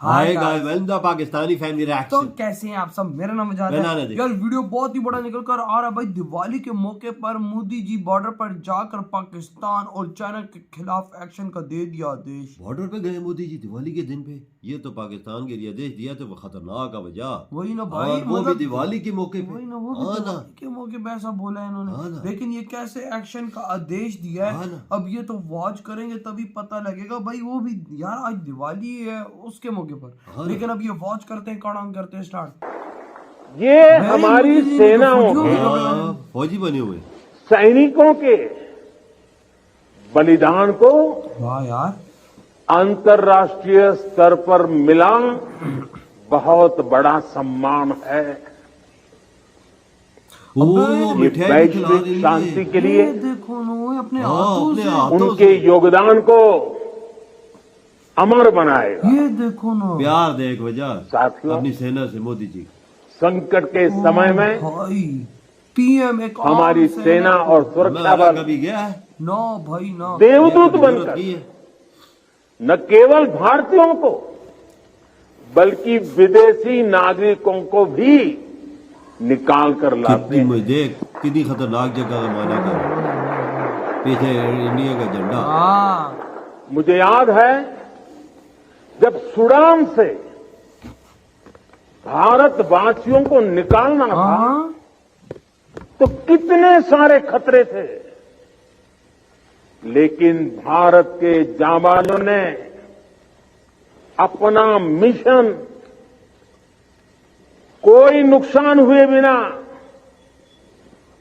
Hi guys, welcome to Pakistani family तो reaction. कैसे हैं आप सब। मेरा नाम मेरा है नाम है। यार। वीडियो बहुत ही बड़ा निकल कर आ रहा है भाई। दिवाली के मौके पर मोदी जी बॉर्डर पर जाकर पाकिस्तान और चाइना के खिलाफ एक्शन का दे दिया आदेश। बॉर्डर पे गए मोदी जी दिवाली के दिन पे। ये तो पाकिस्तान के लिए आदेश दिया तो वो खतरनाक है वजह। वही ना भाई, और वो भी दिवाली के मौके पे। वही ना, वो भी हाँ ना। दिवाली के मौके पे ऐसा बोला है हाँ इन्होंने। ना। लेकिन ये कैसे एक्शन का आदेश दिया हाँ है, ना। अब ये तो वॉच करेंगे तभी पता लगेगा भाई। वो भी यार आज दिवाली है उसके मौके हाँ पर, ना। लेकिन अब ये वॉच करते हैं, काउंट करते हैं स्टार्ट। ये हमारी सेनाओं के फौजी बने हुए सैनिकों के बलिदान को वाह यार, अंतर्राष्ट्रीय स्तर पर मिला बहुत बड़ा सम्मान है। ओ ये मिठाई भी खिला वैश्विक देंगे। शांति के लिए ये देखो ना, वो अपने हाँ, हाथों अपने से, हाथों उनके योगदान को अमर बनाएगा। ये देखो ना प्यार दे एक वजह साथियों, अपनी सेना से मोदी जी। संकट के समय में भाई पीएम एक आम हमारी सेना और सुरक्षा मैं बल कभी गया है ना भाई ना, देवदूत ये जरूरत बनकर की है। न केवल भारतीयों को बल्कि विदेशी नागरिकों को भी निकाल कर लाते कितनी हैं। मुझे देख कितनी खतरनाक जगह का माना कर पीछे इंडिया का झंडा। हाँ मुझे याद है जब सूडान से भारतवासियों को निकालना था हाँ तो कितने सारे खतरे थे, लेकिन भारत के जांबाजों ने अपना मिशन कोई नुकसान हुए बिना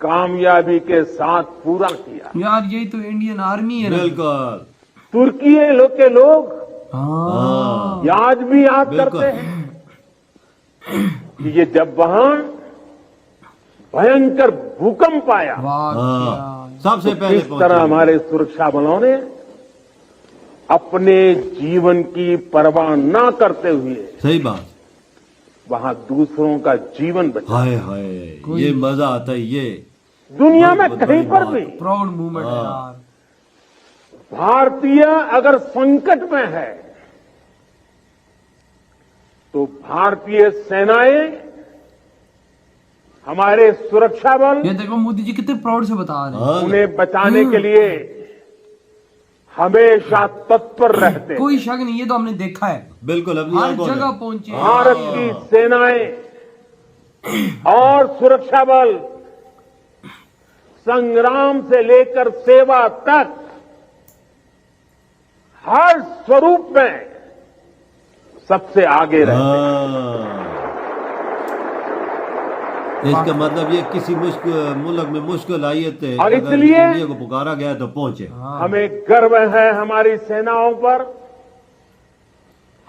कामयाबी के साथ पूरा किया। यार, यही तो इंडियन आर्मी है ना। बिल्कुल। तुर्की के लोग हाँ ये आज भी याद बिल्कुल। करते हैं कि ये जब वहां भयंकर भूकंप आया वाह हाँ, सबसे तो पहले किस तरह हमारे सुरक्षा बलों ने अपने जीवन की परवाह न करते हुए सही बात। वहां दूसरों का जीवन बचाया। हाय हाय, ये मजा आता है। ये दुनिया में बहुत कहीं बड़ी पर बात। भी प्राउड मूवमेंट है हाँ। यार। भारतीय अगर संकट में है तो भारतीय सेनाएं, हमारे सुरक्षा बल ये देखो मोदी जी कितने प्राउड से बता रहे हैं। हाँ, उन्हें बचाने के लिए हमेशा तत्पर रहते हैं। कोई शक नहीं, ये तो हमने देखा है, बिल्कुल अपनी हर आंखों से। जगह पहुंचे। भारत की सेनाएं और सुरक्षा बल संग्राम से लेकर सेवा तक हर स्वरूप में सबसे आगे रहते हैं। हाँ। इसका मतलब ये किसी मुल्क में मुश्किल आई है और अगर इसलिए इंडिया को पुकारा गया तो पहुंचे। हाँ। हमें गर्व है हमारी सेनाओं पर,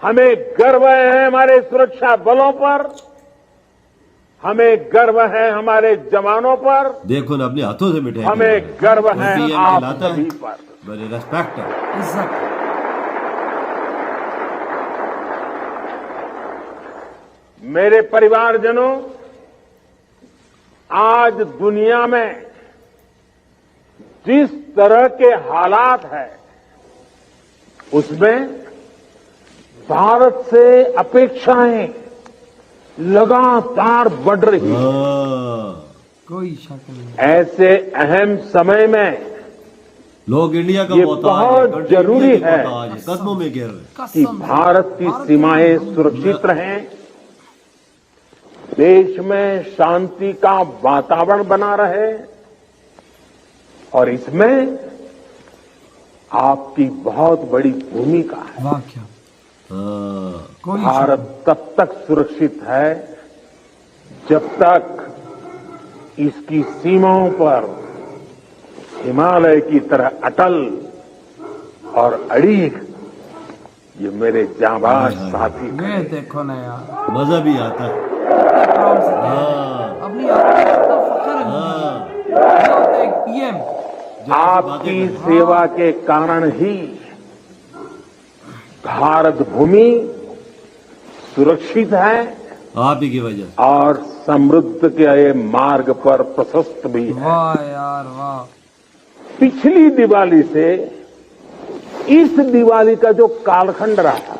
हमें गर्व है हमारे सुरक्षा बलों पर, हमें गर्व है हमारे जवानों पर, देखो ना अपने हाथों से मिठाई हमें खिला। गर्व कोई है PM आप खिलाता है, सभी पर। बड़े रेस्पेक्ट है। इज्जत। मेरे परिवारजनों, आज दुनिया में जिस तरह के हालात हैं उसमें भारत से अपेक्षाएं लगातार बढ़ रही हैं। हाँ। कोई शक नहीं। ऐसे अहम समय में लोग इंडिया का ये मोहताज हैं, बहुत कंट्री जरूरी इंडिया के है मोहताज हैं, कदमों में गिर रहे। कि कसम से। भारत की भारत सीमाएं की- सुरक्षित रहें, देश में शांति का वातावरण बना रहे, और इसमें आपकी बहुत बड़ी भूमिका है। वाह क्या, हाँ। कोई भारत तब तक सुरक्षित है जब तक इसकी सीमाओं पर हिमालय की तरह अटल और अड़ीग ये मेरे जांबाज साथी ये देखो ना यार, मजा भी आता है। प्राउड से हाँ। अपनी कितना फख्र है। हाँ। ये होता है एक पीएम। जो ऐसी आपकी बातें करें। सेवा के कारण ही भारत भूमि सुरक्षित है आप ही की वजह से। और समृद्ध के मार्ग पर प्रशस्त भी है। वाह यार वाह। पिछली दिवाली से इस दिवाली का जो कालखंड रहा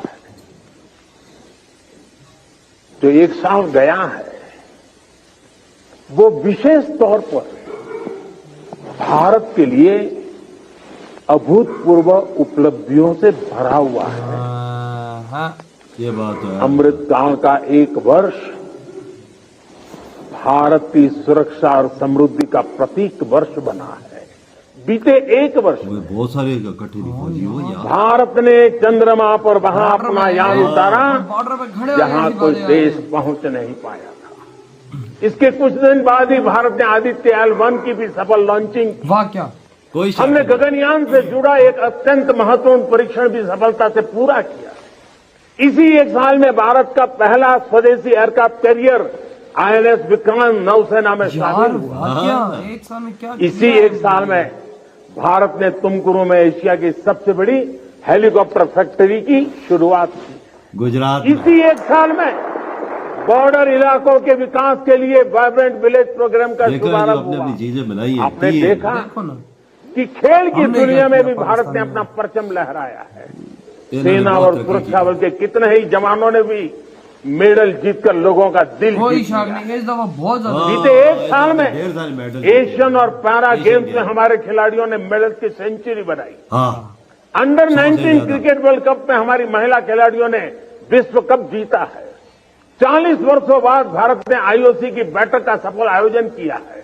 जो एक साल गया है वो विशेष तौर पर भारत के लिए अभूतपूर्व उपलब्धियों से भरा हुआ है। हाँ ये बात तो है। अमृतकाल का एक वर्ष भारत की सुरक्षा और समृद्धि का प्रतीक वर्ष बना है। बीते एक वर्ष वो बहुत सारे इकट्ठे फौजी हो यार। भारत ने चंद्रमा पर वहां अपना यान उतारा बॉर्डर पे खड़े हो जहां कोई देश पहुंच नहीं पाया था। इसके कुछ दिन बाद ही भारत ने आदित्य L1 की भी सफल लॉन्चिंग की। वाह क्या कोई शक हमने नहीं। गगनयान से जुड़ा एक अत्यंत महत्वपूर्ण परीक्षण भी सफलता से पूरा किया। इसी एक साल में भारत का पहला स्वदेशी एयरक्राफ्ट कैरियर INS विक्रांत नौसेना में यार शामिल हुआ। वाह क्या एक साल में क्या इसी किया? एक साल में भारत ने तुमकुरू में एशिया की सबसे बड़ी हेलीकॉप्टर फैक्ट्री की शुरुआत की। गुजरात में। इसी एक साल में बॉर्डर इलाकों के विकास के लिए वाइब्रेंट विलेज प्रोग्राम का देखो जो शुभारंभ अपने हुआ। अपनी चीजें बनाई हैं आपने की हैं। देखा देखो ना कि खेल की हमने दुनिया क्या में किया भी भारत ने पाकिस्तान अपना परचम लहराया है। इन्होंने सेना बहुत और तरक्की सुरक्षा की। बल के कितने ही जवानों ने भी मेडल जीतकर लोगों का दिल कोई जीत शक लिया। नहीं इस दफा बहुत ज्यादा हाँ, बीते एक साल में ढेर सारे मेडल एशियन और पैरा एशियन गेम्स में गेम। हमारे खिलाड़ियों ने मेडल की सेंचुरी बनाई। हाँ अंडर सबसे 19 ज्यादा। क्रिकेट वर्ल्ड कप में हमारी महिला खिलाड़ियों ने विश्व कप जीता है। 40 वर्षों बाद भारत ने आईओसी की बैठक का सफल आयोजन किया है।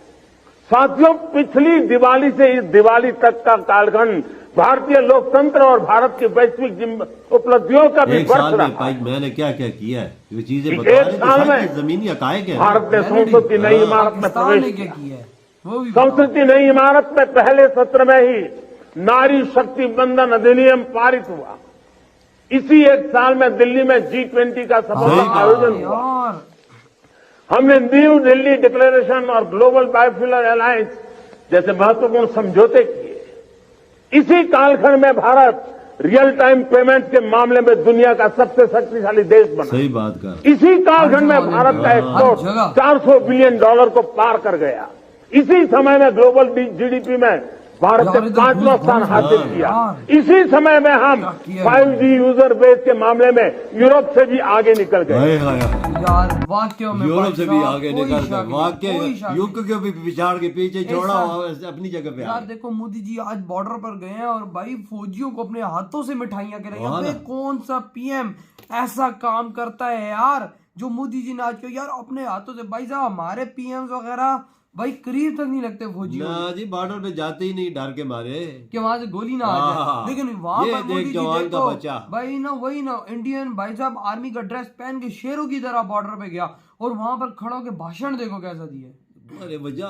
साथियों, पिछली दिवाली से इस दिवाली तक का कालखंड भारतीय लोकतंत्र और भारत की वैश्विक उपलब्धियों का भी एक वर्ष साल में रहा भाई है। मैंने क्या क्या किया है ये चीजें एक बता रहे हैं, साल तो में सारी जमीनी हकायक है। भारत ने संसद की नई इमारत में पाकिस्तान प्रवेश ने क्या किया। किया है वो भी बताओ। संसद की नई इमारत में पहले सत्र में ही नारी शक्ति बंधन अधिनियम पारित हुआ। इसी एक साल में दिल्ली में G20 का सफल सही कहा। आयोजन हुआ। यार हमने न्यू दिल्ली डिक्लेरेशन और ग्लोबल बायोफ्यूल अलायंस जैसे महत्वपूर्ण समझौते किए। इसी कालखंड में भारत रियल टाइम पेमेंट के मामले में दुनिया का सबसे शक्तिशाली देश बना। सही बात कर। इसी कालखंड में भारत का हर एक्सपोर्ट जगह। $400 बिलियन को पार कर गया। इसी समय में ग्लोबल जीडीपी में भारत यार, ने इधर 5वां स्थान घुस हासिल गया। किया। यार। इसी समय में हम क्या किया? 5G यूजर बेस के मामले में यूरोप से भी आगे निकल गए। हाय हाय हाय। यार वाक्यों में यूरोप भाई से भी साहब, आगे कोई निकल शक गए। नहीं, वाक्य कोई शक नहीं। युग को भी पिछाड़ के पीछे छोड़ा ऐसा- और अपनी जगह पे यार आ देखो मोदी जी आज बॉर्डर पर गए हैं और भाई फौजियों को अपने हाथों से मिठाइयां खिलाई। हाँ अबे ना। कौन सा पीएम ऐसा काम करता है यार जो मोदी जी ने आज किया यार अपने हाथों से। भाई साहब हमारे पीएम वगैरह भाई करीब तक नहीं लगते फौजियों ना के, जी बॉर्डर पे जाते ही नहीं डर के मारे। कि वहां से गोली ना आ हाँ। जाए। लेकिन वहां ये पर मोदी देख जी जवान का देखो बच्चा। भाई ना वही ना इंडियन भाई साहब आर्मी का ड्रेस पहन के शेरों की तरह बॉर्डर पे गया और वहां पर खड़ा होकर भाषण देखो कैसा दिया। अरे वजह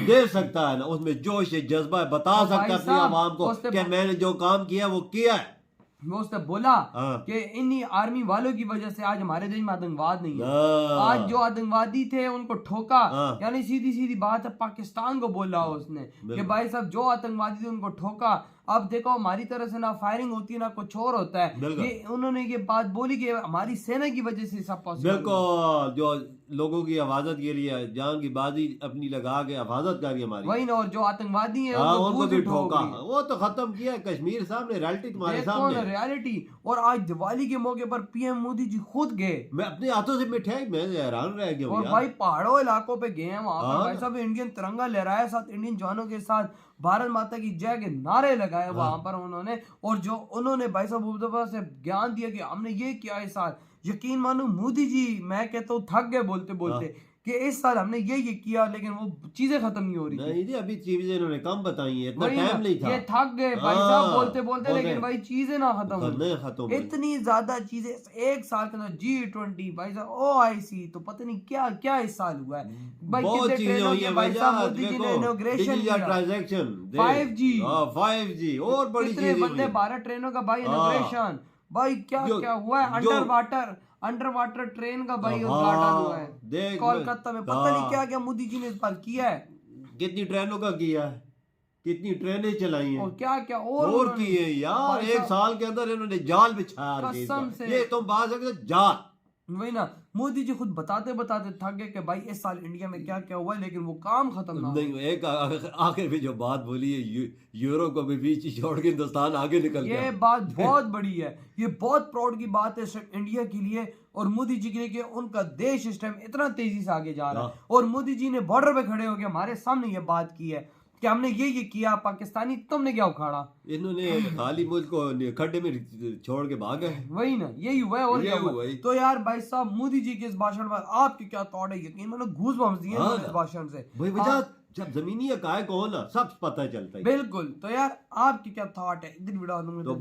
दे सकता है ना उसमें जोश है जज्बा है बता और सकता भाई है अपनी साहब, आवाम को उसने कि मैंने जो काम किया वो किया है। वो उसने बोला हाँ। कि इन्हीं आर्मी वालों की वजह से आज हमारे देश में आतंकवाद नहीं है। हाँ। आज जो आतंकवादी थे उनको ठोका। हाँ। यानी सीधी सीधी बात है पाकिस्तान को बोला उसने कि बिल्कुल। भाई साहब जो आतंकवादी थे उनको ठोका। अब देखो हमारी तरफ से ना फायरिंग होती है ना कुछ और होता है। बिल्कुल। ये उन्होंने ये बात बोली कि हमारी सेना की वजह से सब पॉसिबल। बिल्कुल जो लोगों की हिफाजत के लिए जान की बाजी अपनी लगा के हिफाजत करी हमारी। वही ना और जो आतंकवादी है हाँ, उनको उनको दूर भी से ठोक ठोका दिया। वो तो खत्म किया है कश्मीर सामने रियलिटी तुम्हारे देखो ना सामने। रियलिटी। और आज दिवाली के मौके पर पीएम मोदी जी खुद गए मैं अपने हाथों से मिठाई मैं हैरान रह गया हूँ और यार। भाई पहाड़ों इलाकों पे गए हैं वहां पर हाँ। भाई साहब इंडियन तिरंगा लहराया साथ इंडियन जवानों के साथ भारत माता की जय के नारे लगाए वहां पर उन्होंने। और जो उन्होंने भाई साहब उद्धव से ज्ञान दिया कि हमने ये किया इस साल। यकीन मानो मोदी जी मैं कहता हूँ थक गए बोलते बोलते कि इस साल हमने ये किया लेकिन वो चीजें खत्म नहीं हो रही थी। नहीं जी अभी चीजें इन्होंने कम बताई है इतना वही ना, टाइम नहीं था। ये थक गए भाई हाँ, साहब बोलते बोलते बोलते। लेकिन भाई चीजें ना खत्म हुई। नहीं खत्म हुई। इतनी ज्यादा चीजें एक साल के अंदर G20 भाई साहब OIC तो पता नहीं क्या क्या इस साल हुआ है भाई। बहुत कितने चीजें ट्रेनों हुई के है भाई भैया साहब मोदी जी ने देखो इनॉग्रेशन डिजिटल किया। ट्रांजैक्शन 5G 5G और बड़ी कितने चीजें वंदे हुई। भारत ट्रेनों का भाई हाँ। इनॉग्रेशन भाई क्या जो- क्या हुआ है। जो- अंडर वाटर ट्रेन का भाई हाँ, उद्घाटन हुआ है देख कोलकाता में। पता नहीं हाँ। क्या क्या मोदी जी ने इस बार किया है कितनी ट्रेनों का किया है कितनी ट्रेनें चलाई हैं और क्या क्या और और उन्होंने- किए यार भाई एक साहब, साल के अंदर इन्होंने जाल बिछाया हर चीज कसम का। से। ये तुम बात सकते हो, जाल। वही ना मोदी जी खुद बताते बताते थक गए कि भाई इस साल इंडिया में क्या क्या हुआ है लेकिन वो काम खत्म ना हो। नहीं एक आखिर में जो बात बोली है यूरोप को भी पीछे छोड़ के हिंदुस्तान आगे निकल ये गया। बात बहुत बड़ी है। ये बहुत प्राउड की बात है सिर्फ इंडिया के लिए और मोदी जी के लिए उनका देश इस टाइम इतना तेजी से आगे जा रहा है। हाँ। और मोदी जी ने बॉर्डर पे खड़े होकर हमारे सामने ये बात की है कि हमने ये किया, पाकिस्तानी तुमने क्या उखाड़ा। इन्होंने खाली मुल्क को खड्डे में छोड़ के भाग गए। वही ना, यही हुआ है और क्या यही हुआ हुआ है। है। तो यार भाई साहब, मोदी जी के इस भाषण पर आपके क्या थॉट है? यकीन मानो घूस बम्स दिए हाँ इन्होंने इस भाषण से। भाई वजह जब जमीनी हकायक हो ना सब पता चलता है। बिल्कुल। तो यार आपकी क्या थॉट है? इधर वीडियो तो